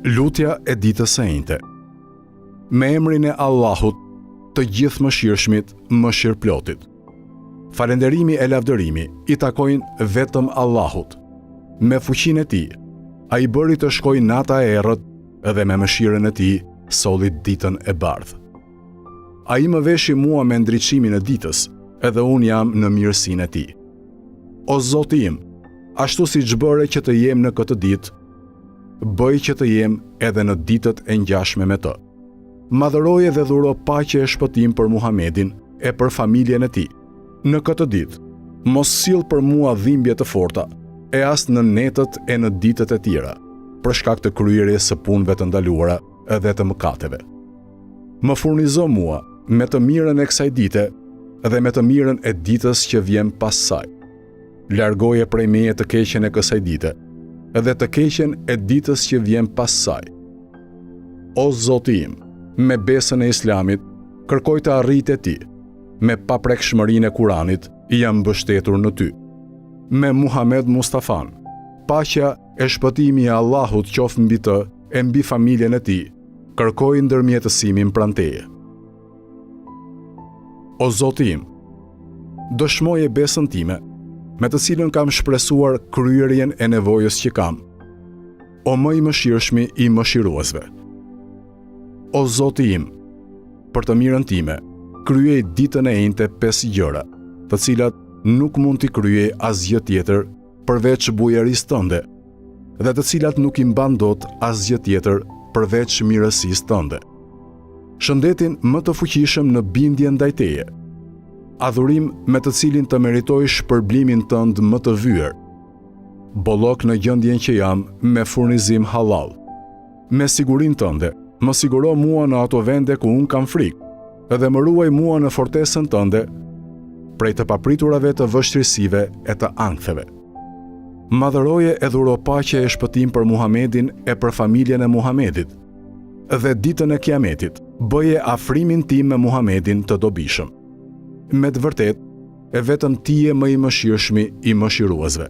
Lutja e ditës së njëjtë. Me emrin e Allahut, të gjithë mëshirshmit, mëshirëplotit. Falënderimi e lavdërimi i takojnë vetëm Allahut. Me fuqinë e Tij, ai bëri të shkojë nata e errët dhe me mëshirën e Tij solli ditën e bardhë. Ai më veshi mua me ndriçimin e ditës, edhe unë jam në mirësinë e Tij. O Zoti im, ashtu siç bëre që të jem në këtë ditë, bëj që të jem edhe në ditët e ngjashme me të. Madhëroje dhe dhuro paqe e shpëtim për Muhamedin e për familjen e tij. Në këtë ditë, mos sill për mua dhimbje të forta, e as në netët e në ditët e tjera, për shkak të kryerjes së punëve të ndaluara edhe të mëkateve. Më furnizo mua me të mirën e kësaj dite dhe me të mirën e ditës që vjen pas saj. Largoje prej meje të keqen e kësaj dite dhe të keqen e ditës që vjen pas saj. O Zoti im, me besën e Islamit, kërkoj të arrit e Ti. Me paprekshmërinë e Kuranit, jam mbështetur në Ty. Me Muhammed Mustafan, paqja e shpëtimi e Allahut qoftë mbi të e mbi familjen e Tij, kërkoj ndërmjetësimin pranë Teje. O Zoti im, dëshmoje besën time, me të cilën kam shpresuar kryerjen e nevojës që kam. O më i mëshirshmi i mëshiruesve. O Zoti im, për të mirën time, kryej ditën e njëjtë 5 gjëra, të cilat nuk mund t'i kryej asgjë tjetër përveç bujarisë tënde, dhe të cilat nuk i mban dot asgjë tjetër përveç mirësisë tënde. Shëndetin më të fuqishëm në bindje ndaj Teje. Adhurim me të cilin të meritoj shpërblimin tënd më të vyer. Bollok në gjendjen që jam me furnizim halal. Me sigurinë tënde, më siguro mua në ato vende ku unë kam frikë, edhe më ruaj mua në fortesën tënde prej të papriturave të vështirësive e të anktheve. Madhëroje e dhuro paqe e shpëtim për Muhamedin e për familjen e Muhamedit, dhe ditën e Kiametit, bëje afrimin tim me Muhamedin të dobishëm. Me të vërtet, e vetëm Ti je më i mëshirshmi i mëshiruesve.